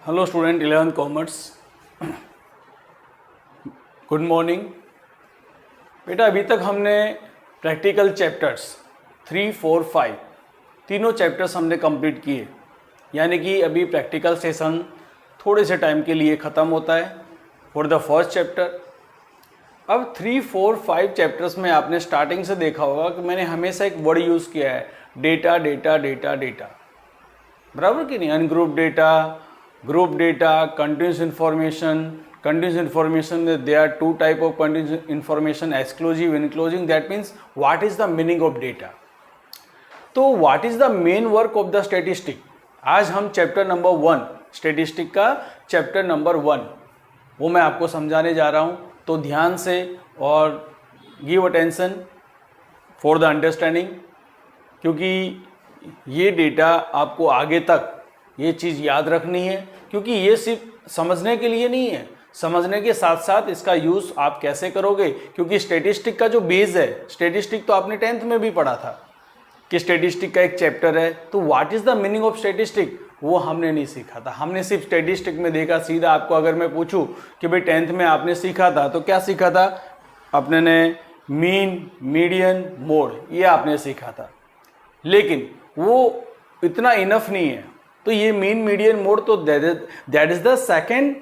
Hello student 11th commerce, good morning. बेटा अभी तक हमने प्रैक्टिकल चैप्टर्स 3, 4, 5 तीनों चैप्टर्स हमने कंप्लीट किए, यानी कि अभी प्रैक्टिकल सेशन थोड़े से टाइम के लिए ख़त्म होता है फॉर द फर्स्ट चैप्टर। अब 3, 4, 5 चैप्टर्स में आपने स्टार्टिंग से देखा होगा कि मैंने हमेशा एक वर्ड यूज़ किया है, डेटा डेटा डेटा डेटा, बराबर कि नहीं। Ungroup data, group data, continuous information there are two type of continuous information, exclusive, inclusive. That means what is the meaning of data? तो what is the main work of the statistic? आज हम chapter number 1 statistic का chapter number 1 वो मैं आपको समझाने जा रहा हूँ, तो ध्यान से और give attention for the understanding, क्योंकि ये डेटा आपको आगे तक ये चीज़ याद रखनी है, क्योंकि ये सिर्फ समझने के लिए नहीं है, समझने के साथ साथ इसका यूज़ आप कैसे करोगे। क्योंकि स्टेटिस्टिक का जो बेस है, स्टेटिस्टिक तो आपने 10th में भी पढ़ा था कि स्टेटिस्टिक का एक चैप्टर है, तो what is the meaning of statistic वो हमने नहीं सीखा था। हमने सिर्फ स्टेटिस्टिक में देखा। सीधा आपको अगर मैं पूछूं कि भाई 10th में आपने सीखा था, तो क्या सीखा था अपने ने? मीन, मीडियन, मोड, ये आपने सीखा था, लेकिन वो इतना इनफ नहीं है। तो ये मीन, मीडियन, मोड, तो that is the second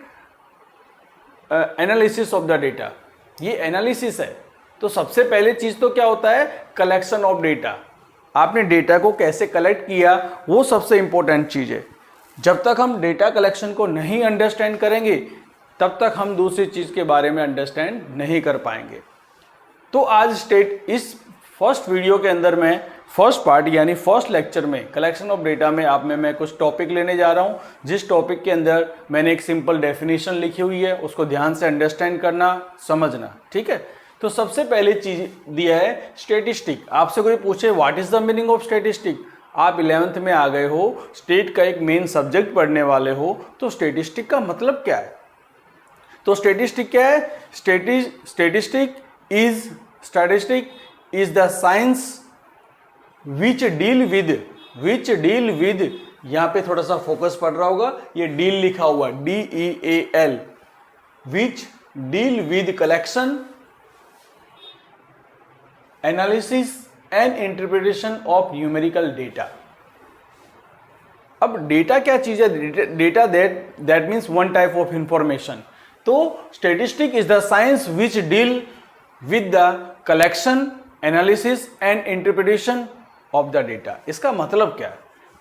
analysis of the data. ये एनालिसिस है। तो सबसे पहले चीज तो क्या होता है? Collection of data. आपने डेटा को कैसे कलेक्ट किया वो सबसे इंपॉर्टेंट चीज है। जब तक हम डेटा कलेक्शन को नहीं अंडरस्टैंड करेंगे तब तक हम दूसरी चीज के बारे में अंडरस्टैंड नहीं कर पाएंगे। तो आज इस फर्स्ट वीडियो के अंदर मैं फर्स्ट पार्ट यानी फर्स्ट लेक्चर में कलेक्शन ऑफ डेटा में मैं कुछ टॉपिक लेने जा रहा हूं, जिस टॉपिक के अंदर मैंने एक सिंपल डेफिनेशन लिखी हुई है, उसको ध्यान से अंडरस्टैंड करना, समझना, ठीक है। तो सबसे पहले चीज दिया है स्टेटिस्टिक। आपसे कोई पूछे what is the meaning of statistic, आप 11th में आ गए हो, स्टेट का एक मेन सब्जेक्ट पढ़ने वाले हो, तो स्टेटिस्टिक का मतलब क्या है? तो स्टेटिस्टिक क्या है? Statistic is the science which deal with, यहां पे थोड़ा सा फोकस पड़ रहा होगा, ये डील लिखा हुआ DEAL, which deal with collection, analysis and interpretation of numerical data. अब डेटा क्या चीज है? Data that means one type of information. तो statistic is the science which deal with the collection, analysis and interpretation of the data. इसका मतलब क्या है?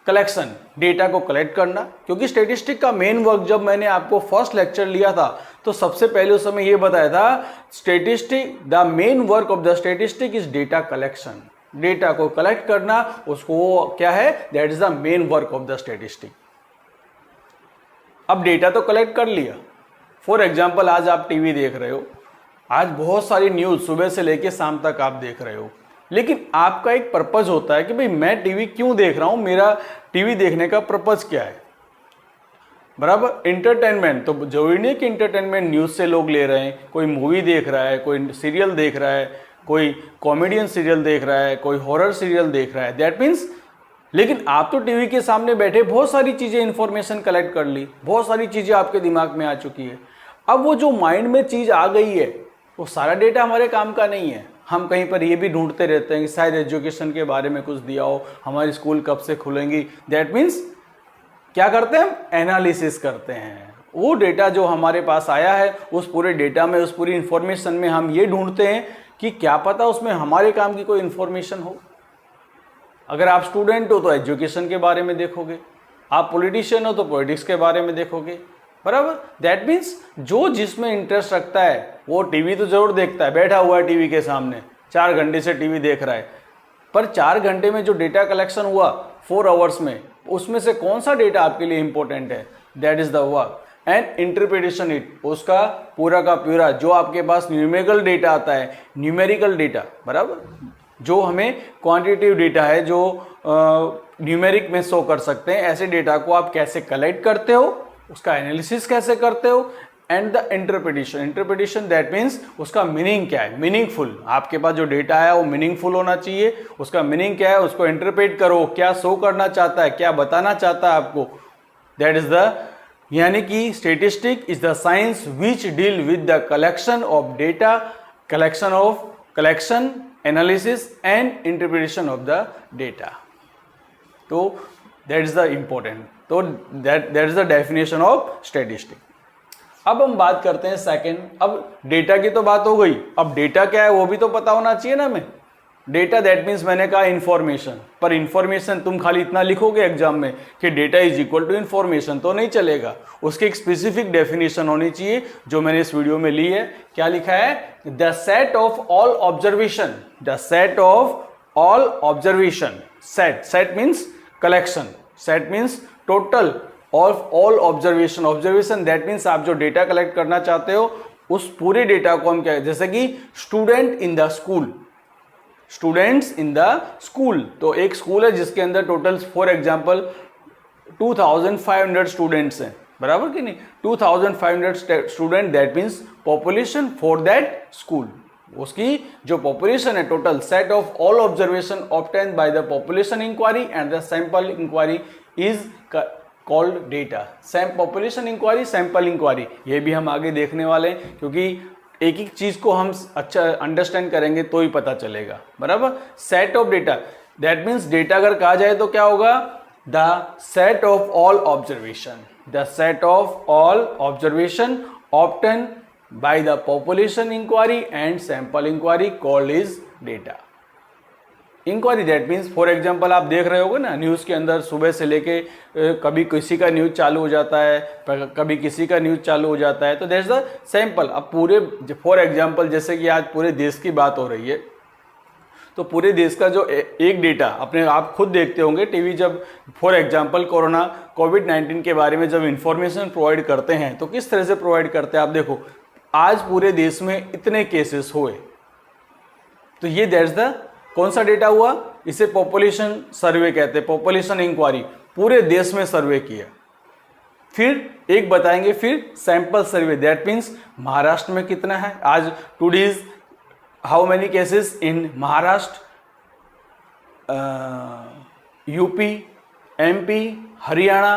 Collection, data को कलेक्ट करना, क्योंकि स्टेटिस्टिक का मेन वर्क जब मैंने आपको फर्स्ट लेक्चर लिया था तो सबसे पहले उस समय ये बताया था, statistic the main work of the statistic is data collection. Data को कलेक्ट करना, उसको क्या है? That is the main work of the statistic. अब डेटा तो कलेक्ट कर लिया। फॉर एग्जाम्पल, आज आप टीवी देख रहे हो, आज बहुत सारी न्यूज सुबह से लेकर शाम तक आप देख रहे हो, लेकिन आपका एक पर्पज होता है कि भाई मैं टीवी क्यों देख रहा हूं, मेरा टीवी देखने का पर्पज क्या है, बराबर। एंटरटेनमेंट तो जरूरी नहीं कि एंटरटेनमेंट न्यूज से लोग ले रहे हैं, कोई मूवी देख रहा है, कोई सीरियल देख रहा है, कोई कॉमेडियन सीरियल देख रहा है, कोई हॉरर सीरियल देख रहा है, दैट मीन्स। लेकिन आप तो टीवी के सामने बैठे बहुत सारी चीजें, इंफॉर्मेशन कलेक्ट कर ली, बहुत सारी चीजें आपके दिमाग में आ चुकी है। अब वो जो माइंड में चीज आ गई है, वो सारा डेटा हमारे काम का नहीं है। हम कहीं पर ये भी ढूंढते रहते हैं कि शायद एजुकेशन के बारे में कुछ दिया हो, हमारी स्कूल कब से खुलेंगी, दैट मीन्स क्या करते हैं? हम एनालिसिस करते हैं। वो डेटा जो हमारे पास आया है, उस पूरे डेटा में, उस पूरी इंफॉर्मेशन में हम ये ढूंढते हैं कि क्या पता उसमें हमारे काम की कोई इंफॉर्मेशन हो। अगर आप स्टूडेंट हो तो एजुकेशन के बारे में देखोगे, आप पॉलिटिशियन हो तो पॉलिटिक्स के बारे में देखोगे, बराबर। दैट मीन्स जो जिसमें इंटरेस्ट रखता है वो टीवी तो जरूर देखता है, बैठा हुआ है टीवी के सामने 4 घंटे से टीवी देख रहा है, पर 4 घंटे में जो डेटा कलेक्शन हुआ 4 आवर्स में, उसमें से कौन सा डेटा आपके लिए इंपॉर्टेंट है? That is the work and interpretation it. उसका पूरा का पूरा जो आपके पास न्यूमेरिकल डेटा आता है, न्यूमेरिकल डेटा, बराबर, जो हमें क्वांटिटेटिव डेटा है, जो न्यूमेरिक में शो कर सकते हैं, ऐसे डेटा को आप कैसे कलेक्ट करते हो, उसका एनालिसिस कैसे करते हो, and the interpretation that means उसका मीनिंग क्या है, मीनिंगफुल। आपके पास जो डेटा है वो मीनिंगफुल होना चाहिए, उसका मीनिंग क्या है उसको इंटरप्रेट करो, क्या शो करना चाहता है, क्या बताना चाहता है आपको, दैट इज द यानी कि statistic is the science which deal with the collection of data, collection analysis and interpretation of the data. तो दैट इज द इंपॉर्टेंट, तो that is the definition of statistic. अब हम बात करते हैं second. अब डेटा की तो बात हो गई, अब डेटा क्या है वो भी तो पता होना चाहिए ना हमें। डेटा दैट मीन्स मैंने कहा इंफॉर्मेशन, पर इंफॉर्मेशन तुम खाली इतना लिखोगे एग्जाम में कि data is equal to information तो नहीं चलेगा, उसकी एक स्पेसिफिक डेफिनेशन होनी चाहिए जो मैंने इस वीडियो में ली है। क्या लिखा है? The set of all observation, the set of all observation, set means collection, set means total of all observation, observation that means आप जो डेटा कलेक्ट करना चाहते हो उस पूरे डेटा को हम क्या, जैसे कि student in the school, students in the school, तो एक स्कूल है जिसके अंदर टोटल फॉर एग्जांपल 2500 स्टूडेंट्स हैं, बराबर कि नहीं? 2500 student that means population for that school, उसकी जो पॉपुलेशन है total, set of all observation obtained by the population inquiry and the sample inquiry is called data. Population inquiry, sample inquiry, ये भी हम आगे देखने वाले हैं, क्योंकि एक एक चीज को हम अच्छा अंडरस्टैंड करेंगे तो ही पता चलेगा, बराबर। Set of data that means data अगर कहा जाए तो क्या होगा? The set of all observation, the set of all observation obtain by the population inquiry and sample inquiry called is data. Inquiry that means for example आप देख रहे होगे ना न्यूज़ के अंदर सुबह से लेके कभी किसी का न्यूज़ चालू हो जाता है, कभी किसी का न्यूज़ चालू हो जाता है, तो दैट्स द सैंपल। अब पूरे फॉर एग्जाम्पल जैसे कि आज पूरे देश की बात हो रही है, तो पूरे देश का जो एक डेटा अपने आप खुद देखते होंगे टीवी, जब फॉर एग्जाम्पल कोविड-19 के बारे में जब इंफॉर्मेशन प्रोवाइड करते हैं तो किस तरह से प्रोवाइड करते हैं आप देखो, आज पूरे देश में इतने केसेस हुए, तो ये दैट्स द कौन सा डेटा हुआ? इसे पॉपुलेशन सर्वे कहते हैं, पॉपुलेशन इंक्वायरी, पूरे देश में सर्वे किया। फिर एक बताएंगे फिर sample survey that means Maharashtra में कितना है आज, today's how many cases in Maharashtra, UP, MP, Haryana,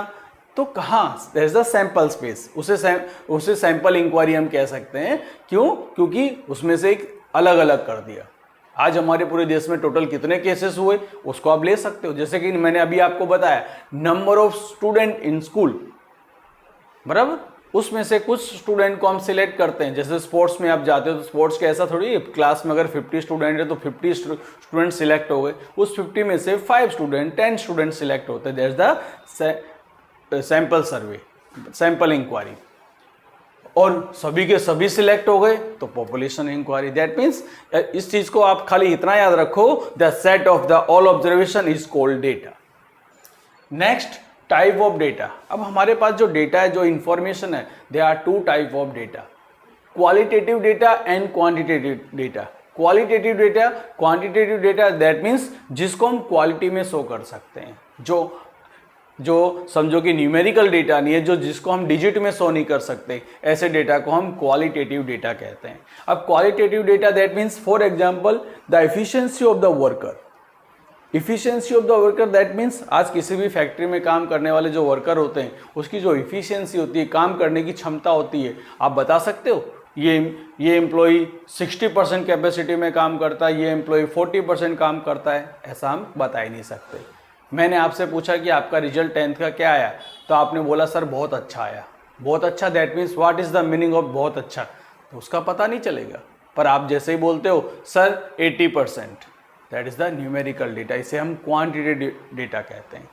तो कहाँ दैट्स द सैंपल स्पेस, उसे सैंपल इंक्वायरी हम कह सकते हैं। क्यों? क्योंकि उसमें से एक अलग अलग कर दिया। आज हमारे पूरे देश में टोटल कितने केसेस हुए उसको आप ले सकते हो, जैसे कि मैंने अभी आपको बताया number of student in school, बराबर, उसमें से कुछ स्टूडेंट को हम सिलेक्ट करते हैं। जैसे स्पोर्ट्स में आप जाते हो तो स्पोर्ट्स के ऐसा थोड़ी है, क्लास में अगर 50 स्टूडेंट है तो 50 स्टूडेंट सिलेक्ट हो गए, उस 50 में से 5 स्टूडेंट 10 स्टूडेंट सिलेक्ट होते हैं, that's the sample survey, sample inquiry. और सभी के सभी सिलेक्ट हो गए तो पॉपुलेशन इंक्वायरी, दैट मीन्स इस चीज को आप खाली इतना याद रखो, the set of the all observation is called data. Next type of data. अब हमारे पास जो डेटा है, जो इंफॉर्मेशन है, they are 2 type of data, qualitative data and quantitative data. Quantitative data that means जिसको हम क्वालिटी में शो कर सकते हैं, जो समझो कि न्यूमेरिकल डेटा नहीं है, जो जिसको हम डिजिट में शो नहीं कर सकते, ऐसे डेटा को हम क्वालिटेटिव डेटा कहते हैं। अब qualitative data that means for example the efficiency of the worker, efficiency of the worker that means आज किसी भी फैक्ट्री में काम करने वाले जो वर्कर होते हैं उसकी जो इफिशियंसी होती है, काम करने की क्षमता होती है, आप बता सकते हो ये एम्प्लॉई 60% कैपेसिटी में काम करता है, ये एम्प्लॉई 40% काम करता है, ऐसा हम बता ही नहीं सकते। मैंने आपसे पूछा कि आपका रिजल्ट 10th का क्या आया, तो आपने बोला सर बहुत अच्छा आया। बहुत अच्छा that means what is the meaning of बहुत अच्छा, तो उसका पता नहीं चलेगा। पर आप जैसे ही बोलते हो sir 80%, that is the numerical data, इसे हम क्वांटिटेटिव डेटा कहते हैं।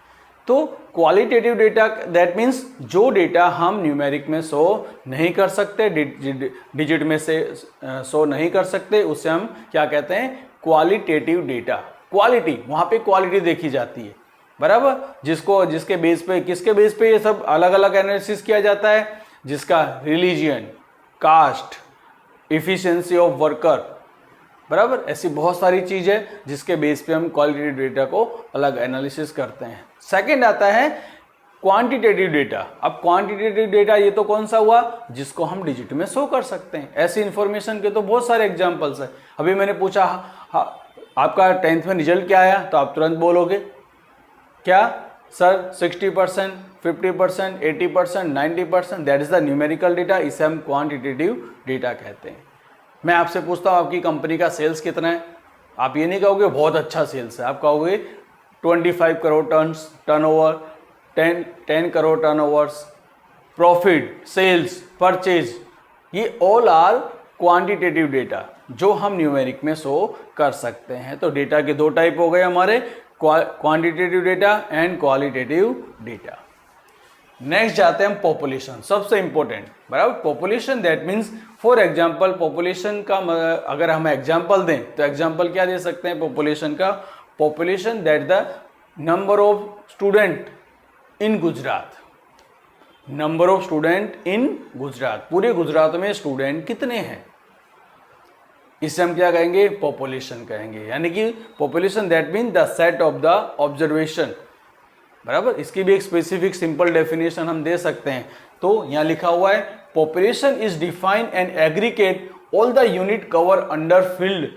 तो क्वालिटेटिव डेटा दैट मीन्स जो डेटा हम न्यूमेरिक में शो नहीं कर सकते, डिजिट में से शो नहीं कर सकते, उससे हम क्या कहते हैं? Qualitative data. क्वालिटी, वहां पे क्वालिटी देखी जाती है, बराबर, जिसके बेस पे, किसके बेस पे ये सब अलग अलग एनालिसिस किया जाता है, जिसका religion, caste, efficiency of worker, बराबर, ऐसी बहुत सारी चीज है जिसके बेस पे हम क्वालिटेटिव डेटा को अलग एनालिसिस करते हैं। सेकंड आता है क्वांटिटेटिव डेटा। अब क्वांटिटेटिव डेटा ये तो कौन सा हुआ? जिसको हम डिजिट में शो कर सकते हैं। ऐसी इंफॉर्मेशन के तो बहुत सारे एग्जांपल्स हैं। अभी मैंने पूछा आपका 10th में रिजल्ट क्या आया, तो आप तुरंत बोलोगे क्या sir 60%, 50%, 80%, 90%, that is the numerical data, इसे हम क्वांटिटेटिव डेटा कहते हैं। मैं आपसे पूछता हूँ आपकी कंपनी का सेल्स कितना है, आप ये नहीं कहोगे बहुत अच्छा सेल्स है, आप कहोगे 25 crore turnover, 10 crore turnovers, profit, sales, purchase, ये ऑल आर क्वांटिटेटिव डेटा जो हम न्यूमेरिक में शो कर सकते हैं। तो डेटा के दो टाइप हो गए हमारे, quantitative data and qualitative data. Next जाते हैं हम पॉपुलेशन, सबसे इंपॉर्टेंट, बराबर। Population that means, for example population का अगर हम एग्जांपल दें तो एग्जांपल क्या दे सकते हैं पॉपुलेशन का? Population that the number of student in Gujarat, number of student in Gujarat, पूरे गुजरात में स्टूडेंट कितने हैं, इसे हम क्या कहेंगे? पॉपुलेशन कहेंगे। यानी कि population that mean the set of the observation, बराबर। इसकी भी एक स्पेसिफिक सिंपल डेफिनेशन हम दे सकते हैं। तो यहां लिखा हुआ है population is define and aggregate all the unit cover under field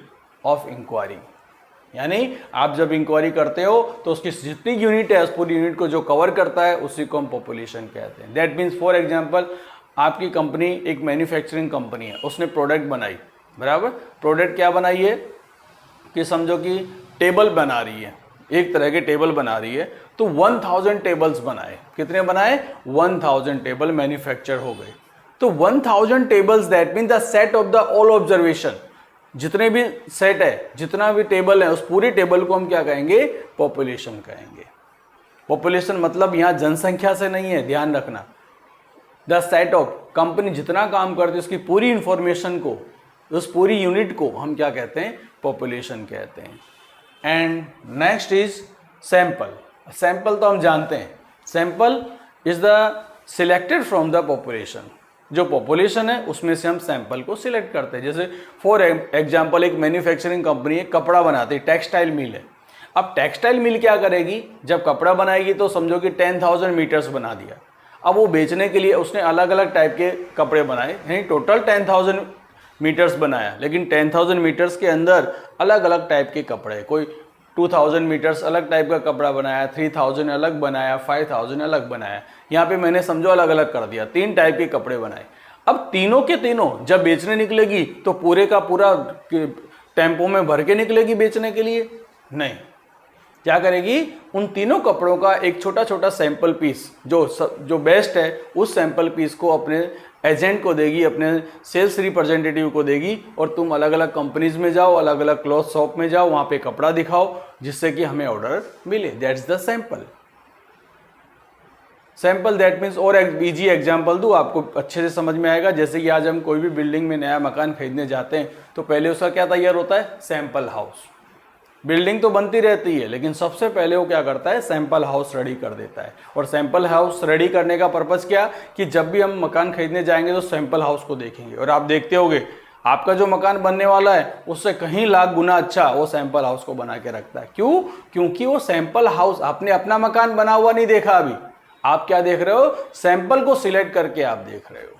of inquiry. यानी आप जब इंक्वायरी करते हो तो उसकी जितनी यूनिट है उस पूरी यूनिट को जो कवर करता है उसी को हम पॉपुलेशन कहते हैं। दैट मीन्स फॉर एग्जांपल आपकी कंपनी एक मैन्युफैक्चरिंग कंपनी है, उसने प्रोडक्ट बनाई, बराबर। प्रोडक्ट क्या बनाई है कि समझो कि टेबल बना रही है, एक तरह के टेबल बना रही है, तो 1000 टेबल्स बनाए। कितने बनाए? 1000 टेबल मैन्युफैक्चर हो गए। तो 1000 tables that mean the set of the all observation, जितने भी सेट है, जितना भी टेबल है, उस पूरी टेबल को हम क्या कहेंगे? पॉपुलेशन कहेंगे। पॉपुलेशन मतलब यहां जनसंख्या से नहीं है, ध्यान रखना। द सेट ऑफ, कंपनी जितना काम करती है उसकी पूरी इंफॉर्मेशन को, उस पूरी यूनिट को हम क्या कहते हैं? पॉपुलेशन कहते हैं। And next is sample. Sample तो हम जानते हैं, sample is the selected from the population. जो पॉपुलेशन है उसमें से हम सैंपल को सिलेक्ट करते हैं। जैसे फॉर एग्जांपल एक मैन्युफैक्चरिंग कंपनी है, कपड़ा बनाती है, टेक्सटाइल मिल है। अब टेक्सटाइल मिल क्या करेगी? जब कपड़ा बनाएगी तो समझो कि 10,000 मीटर्स बना दिया। अब वो बेचने के लिए उसने अलग अलग टाइप के कपड़े बनाए, यानी टोटल 10,000 मीटर्स बनाया, लेकिन 10,000 मीटर्स के अंदर अलग अलग टाइप के कपड़े, कोई 2000 मीटर्स अलग टाइप का कपड़ा बनाया, 3000 अलग बनाया, 5000 अलग बनाया। यहाँ पे मैंने समझो अलग अलग कर दिया, 3 टाइप के कपड़े बनाए। अब तीनों के तीनों जब बेचने निकलेगी तो पूरे का पूरा टेम्पो में भर के निकलेगी बेचने के लिए? नहीं। क्या करेगी? उन तीनों कपड़ों का एक छोटा छोटा सैंपल पीस, जो बेस्ट है, उस सैंपल पीस को अपने एजेंट को देगी, अपने सेल्स रिप्रेजेंटेटिव को देगी, और तुम अलग अलग कंपनीज में जाओ, अलग अलग क्लॉथ शॉप में जाओ, वहां पे कपड़ा दिखाओ जिससे कि हमें ऑर्डर मिले। That's the sample. Sample that means, और एक इजी एग्जांपल दूं आपको अच्छे से समझ में आएगा। जैसे कि आज हम कोई भी बिल्डिंग में नया मकान खरीदने जाते हैं तो पहले उसका क्या तैयार होता है? Sample house. बिल्डिंग तो बनती रहती है लेकिन सबसे पहले वो क्या करता है? सैंपल हाउस रेडी कर देता है। और सैंपल हाउस रेडी करने का पर्पस क्या? कि जब भी हम मकान खरीदने जाएंगे तो सैंपल हाउस को देखेंगे, और आप देखते होगे आपका जो मकान बनने वाला है उससे कहीं लाख गुना अच्छा वो सैंपल हाउस को बना के रखता है। क्यों? क्योंकि वो सैंपल हाउस, आपने अपना मकान बना हुआ नहीं देखा अभी, आप क्या देख रहे हो? सैंपल को सिलेक्ट करके आप देख रहे हो।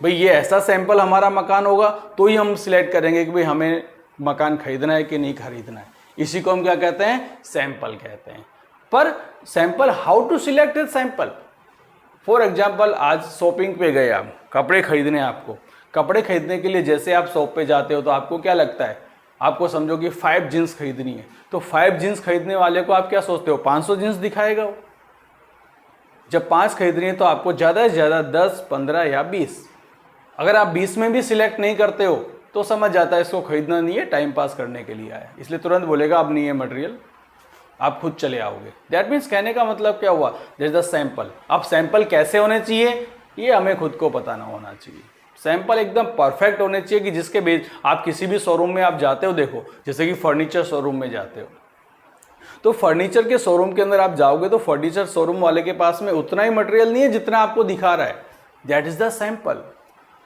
भाई ये ऐसा सैंपल हमारा मकान होगा तो ही हम सिलेक्ट करेंगे कि भाई हमें मकान खरीदना है कि नहीं खरीदना है। इसी को हम क्या कहते हैं? सैंपल कहते हैं। पर sample, how to select a sample? For example आज शॉपिंग पे गए आप, कपड़े खरीदने, आपको कपड़े खरीदने के लिए जैसे आप शॉप पे जाते हो तो आपको क्या लगता है? आपको समझो कि 5 जींस खरीदनी है, तो 5 जींस खरीदने वाले को आप क्या सोचते हो? 500 जींस दिखाएगा वो। जब 5 खरीदनी है तो आपको ज़्यादा से ज़्यादा 10, 15 या 20। अगर आप 20 में भी सिलेक्ट नहीं करते हो तो समझ जाता है इसको खरीदना नहीं है, टाइम पास करने के लिए आया, इसलिए तुरंत बोलेगा अब नहीं है मटेरियल, आप खुद चले आओगे। दैट मीन्स कहने का मतलब क्या हुआ? That is the sample. अब सैंपल कैसे होने चाहिए ये हमें खुद को पता ना होना चाहिए। सैंपल एकदम परफेक्ट होने चाहिए कि जिसके बेस आप किसी भी शोरूम में आप जाते हो, देखो जैसे कि फर्नीचर शोरूम में जाते हो तो फर्नीचर के शोरूम के अंदर आप जाओगे तो फर्नीचर शोरूम वाले के पास में उतना ही मटेरियल नहीं है जितना आपको दिखा रहा है। That is the sample.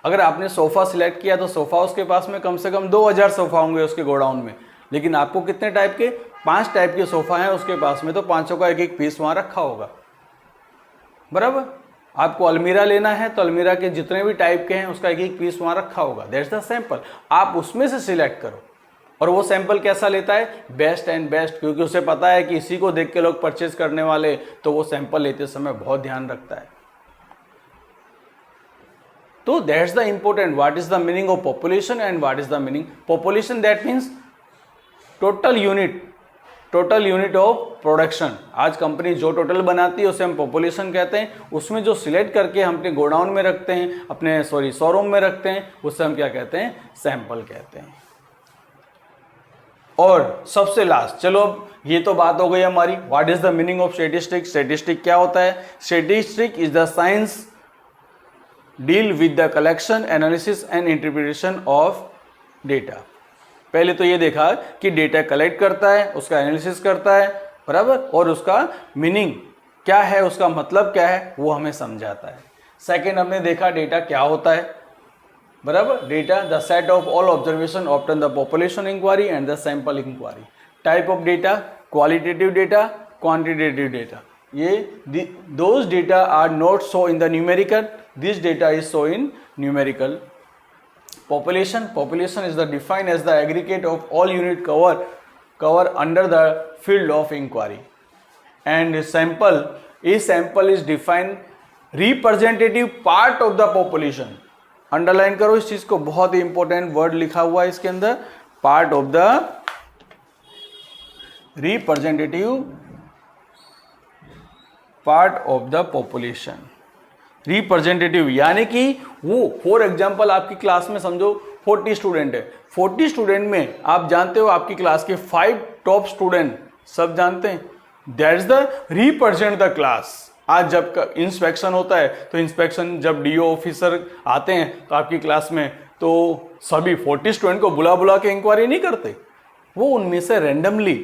अगर आपने सोफा सिलेक्ट किया तो सोफा उसके पास में कम से कम 2000 सोफा होंगे उसके गोडाउन में, लेकिन आपको कितने टाइप के? 5 टाइप के सोफा हैं उसके पास में, तो 500 का एक एक पीस वहां रखा होगा, बराबर। आपको अलमीरा लेना है तो अलमीरा के जितने भी टाइप के हैं उसका एक एक पीस वहां रखा होगा। That's the sample. आप उसमें से सिलेक्ट करो और वो सैंपल कैसा लेता है, बेस्ट एंड बेस्ट, क्योंकि उसे पता है कि इसी को देख के लोग परचेज करने वाले, तो वो सैंपल लेते समय बहुत ध्यान रखता है। तो that's the important, what is the meaning of population and what is the meaning population, that means total unit of production. आज कंपनी जो टोटल बनाती है उसे हम पॉपुलेशन कहते हैं। उसमें जो सिलेक्ट करके हम अपने गोडाउन में रखते हैं, अपने शोरूम में रखते हैं, उससे हम क्या कहते हैं, सैंपल कहते हैं। और सबसे लास्ट, चलो अब ये तो बात हो गई हमारी, what is the meaning of statistic. Statistic क्या होता है? Statistic is the science deal with the collection, analysis and interpretation of data. पहले तो ये देखा कि डेटा कलेक्ट करता है, उसका एनालिसिस करता है, बराबर, और उसका मीनिंग क्या है, उसका मतलब क्या है, वो हमें समझाता है। सेकेंड हमने देखा डेटा क्या होता है, बराबर, data the set of all observation obtain the population inquiry and the sample inquiry. Type of data, qualitative data, quantitative data. ये those data are not show in the numerical, this data is show in numerical. Population is the defined as the aggregate of all unit cover under the field of inquiry. And sample is defined representative part of the population. Underline करो इस चीज को, बहुत ही important word लिखा हुआ है इसके अंदर, part of the representative part of the population. Representative यानी कि वो, फॉर एग्जाम्पल आपकी क्लास में समझो 40 स्टूडेंट है, 40 स्टूडेंट में आप जानते हो आपकी क्लास के 5 टॉप स्टूडेंट सब जानते हैं, that is the represent the class. आज जब इंस्पेक्शन होता है तो इंस्पेक्शन जब डीओ ऑफिसर आते हैं तो आपकी क्लास में, तो सभी 40 स्टूडेंट को बुला बुला के इंक्वायरी नहीं करते, वो उनमें से रैंडमली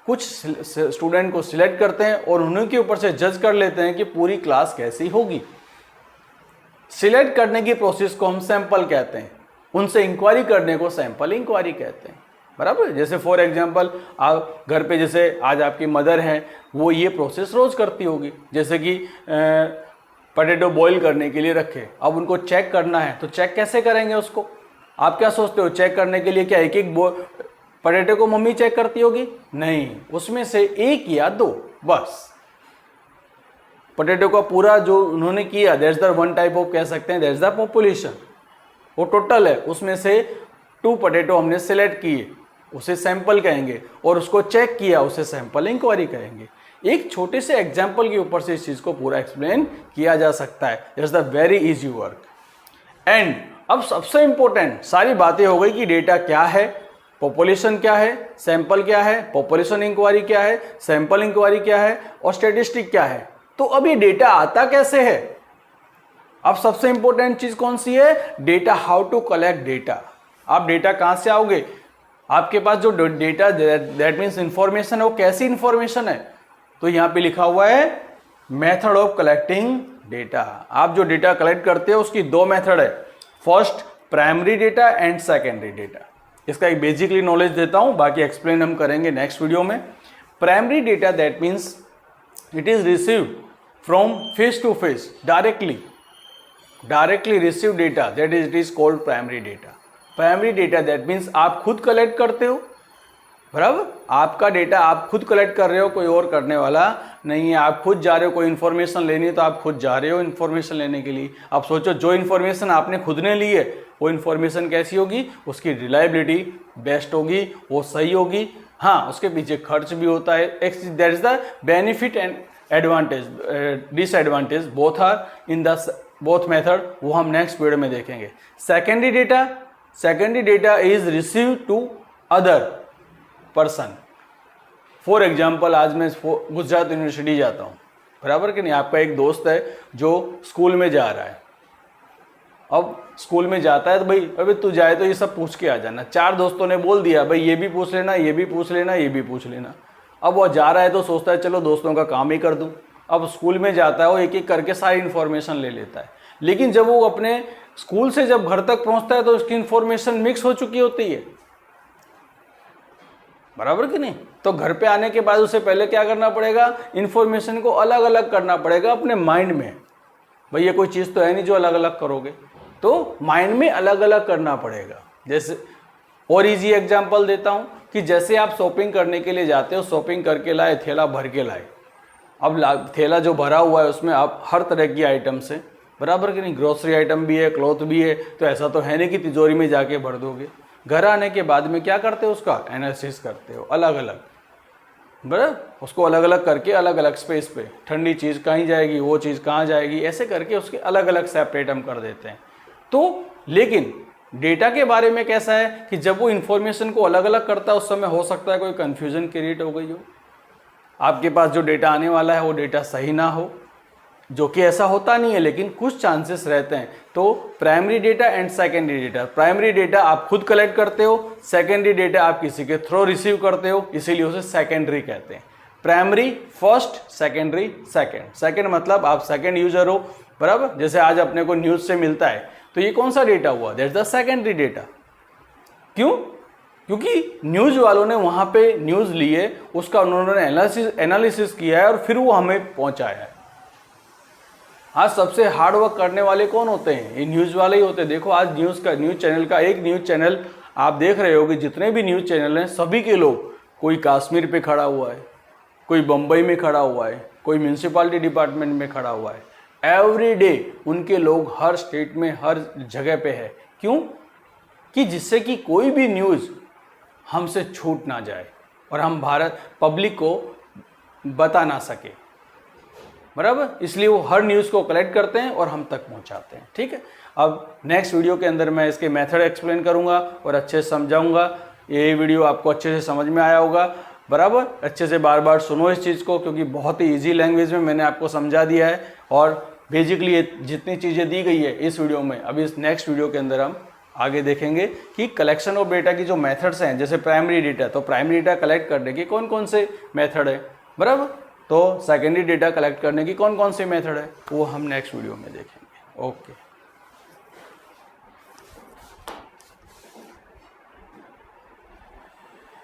कुछ स्टूडेंट को सिलेक्ट करते हैं और उन्हीं के ऊपर से जज कर लेते हैं कि पूरी क्लास कैसी होगी। सिलेक्ट करने की प्रोसेस को हम सैंपल कहते हैं, उनसे इंक्वायरी करने को सैंपल इंक्वायरी कहते हैं, बराबर। जैसे फॉर एग्जांपल आप घर पे, जैसे आज आपकी मदर है, वो ये प्रोसेस रोज करती होगी, जैसे कि पोटैटो बॉईल करने के लिए रखे, अब उनको चेक करना है तो चेक कैसे करेंगे उसको? आप क्या सोचते हो, चेक करने के लिए क्या एक एक पोटैटो को मम्मी चेक करती होगी? नहीं, उसमें से एक या दो बस। पोटैटो का पूरा जो उन्होंने किया, that's the one type of कह सकते हैं, दैट्स द पॉपुलेशन। वो टोटल है, उसमें से 2 पोटैटो हमने सिलेक्ट किए, उसे सैंपल कहेंगे, और उसको चेक किया, उसे सैंपल इंक्वायरी कहेंगे। एक छोटे से एग्जाम्पल के ऊपर से इस चीज को पूरा एक्सप्लेन किया जा सकता है। That's the very easy work. And अब सबसे इंपॉर्टेंट सारी बातें हो गई कि डेटा क्या है, पॉपुलेशन क्या है, सैंपल क्या है, पॉपुलेशन इंक्वायरी क्या है, सैंपल इंक्वायरी क्या है, और स्टैटिस्टिक क्या है। तो अब ये डेटा आता कैसे है? अब सबसे इंपॉर्टेंट चीज कौन सी है? Data, how to collect data. आप डेटा कहां से आओगे? आपके पास जो डेटा, दैट मीन्स इंफॉर्मेशन है, वो कैसी इंफॉर्मेशन है? तो यहां पे लिखा हुआ है मेथड ऑफ कलेक्टिंग डेटा। आप जो डेटा कलेक्ट करते हो उसकी 2 मेथड है, first primary data and secondary data. इसका एक बेसिकली नॉलेज देता हूं, बाकी एक्सप्लेन हम करेंगे नेक्स्ट वीडियो में। Primary data, that means it is received from face to face, directly receive data, that is it is called primary data. Primary data that means आप खुद कलेक्ट करते हो, बराबर। आपका डेटा आप खुद कलेक्ट कर रहे हो, कोई और करने वाला नहीं है। आप खुद जा रहे हो, कोई इन्फॉर्मेशन लेनी है तो आप खुद जा रहे हो इन्फॉर्मेशन लेने के लिए। आप सोचो जो इन्फॉर्मेशन आपने खुद ने ली है वो इन्फॉर्मेशन कैसी होगी, उसकी रिलायबिलिटी बेस्ट होगी, वो सही होगी। हाँ, उसके पीछे खर्च भी होता है। That is the benefit and advantage, disadvantage both are in the both method, वो हम नेक्स्ट वीडियो में देखेंगे। Secondary data is receive to other person. For example, आज मैं गुजरात यूनिवर्सिटी जाता हूँ, बराबर कि नहीं। आपका एक दोस्त है जो स्कूल में जा रहा है, अब स्कूल में जाता है तो भाई अबे तू जाए तो ये सब पूछ के आ जाना। 4 दोस्तों ने बोल दिया भाई ये भी पूछ लेना, ये भी पूछ लेना, ये भी पूछ लेना। अब वो जा रहा है तो सोचता है चलो दोस्तों का काम ही कर दूं। अब स्कूल में जाता है, वो एक एक करके सारी इन्फॉर्मेशन ले लेता है, लेकिन जब वो अपने स्कूल से जब घर तक पहुंचता है तो उसकी इन्फॉर्मेशन मिक्स हो चुकी होती है, बराबर कि नहीं। तो घर पे आने के बाद उसे पहले क्या करना पड़ेगा, इन्फॉर्मेशन को अलग अलग करना पड़ेगा अपने माइंड में। भाई ये कोई चीज़ तो है नहीं जो अलग अलग करोगे, तो माइंड में अलग अलग करना पड़ेगा। जैसे और इजी एग्जांपल देता हूं कि जैसे आप शॉपिंग करने के लिए जाते हो, शॉपिंग करके लाए, थैला भर के लाए। अब थैला जो भरा हुआ है उसमें आप हर तरह की आइटम्स है, बराबर कि नहीं, ग्रोसरी आइटम भी है, क्लॉथ भी है, तो ऐसा तो है नहीं कि तिजोरी में जाके भर दोगे। घर आने के बाद में क्या करते हो, उसका एनालिसिस करते हो अलग अलग, बराबर, उसको अलग अलग करके अलग अलग स्पेस पे ठंडी चीज़ कहीं जाएगी, वो चीज़ कहाँ जाएगी, ऐसे करके उसके अलग अलग सेपरेट हम कर देते हैं। तो लेकिन डेटा के बारे में कैसा है कि जब वो इन्फॉर्मेशन को अलग अलग करता है उस समय हो सकता है कोई कन्फ्यूजन क्रिएट हो गई हो, आपके पास जो डेटा आने वाला है वो डेटा सही ना हो, जो कि ऐसा होता नहीं है लेकिन कुछ चांसेस रहते हैं। तो primary data and secondary data, primary data आप खुद कलेक्ट करते हो, सेकेंडरी डेटा आप किसी के थ्रू रिसीव करते हो, इसीलिए उसे सेकेंडरी कहते हैं। Primary first, secondary second. Second मतलब आप सेकेंड यूजर हो, बराबर, जैसे आज अपने को न्यूज से मिलता है तो ये कौन सा डेटा हुआ, दैट्स द सेकेंडरी डेटा। क्यों? क्योंकि न्यूज वालों ने वहां पे न्यूज लिए, उसका उन्होंने एनालिसिस किया है और फिर वो हमें पहुंचाया है। आज सबसे हार्ड वर्क करने वाले कौन होते हैं, ये न्यूज वाले ही होते हैं। देखो आज न्यूज चैनल का एक न्यूज चैनल आप देख रहे हो कि जितने भी न्यूज चैनल हैं सभी के लोग, कोई कश्मीर पे खड़ा हुआ है, कोई बम्बई में खड़ा हुआ है, कोई म्यूनसिपालिटी डिपार्टमेंट में खड़ा हुआ है, एवरी डे उनके लोग हर स्टेट में हर जगह पे है। क्यों? कि जिससे कि कोई भी न्यूज़ हमसे छूट ना जाए और हम भारत पब्लिक को बता ना सके, बराबर, इसलिए वो हर न्यूज़ को कलेक्ट करते हैं और हम तक पहुंचाते हैं। ठीक है, अब नेक्स्ट वीडियो के अंदर मैं इसके मेथड एक्सप्लेन करूंगा और अच्छे से समझाऊंगा। ये वीडियो आपको अच्छे से समझ में आया होगा, बराबर, अच्छे से बार बार सुनो इस चीज़ को, क्योंकि बहुत ही ईजी लैंग्वेज में मैंने आपको समझा दिया है। और बेसिकली ये जितनी चीज़ें दी गई है इस वीडियो में, अभी इस नेक्स्ट वीडियो के अंदर हम आगे देखेंगे कि कलेक्शन ऑफ डेटा की जो मेथड्स हैं, जैसे प्राइमरी डेटा, तो प्राइमरी डेटा कलेक्ट करने के कौन कौन से मेथड है, बराबर, तो सेकेंडरी डेटा कलेक्ट करने की कौन कौन से मेथड है, वो हम नेक्स्ट वीडियो में देखेंगे। ओके।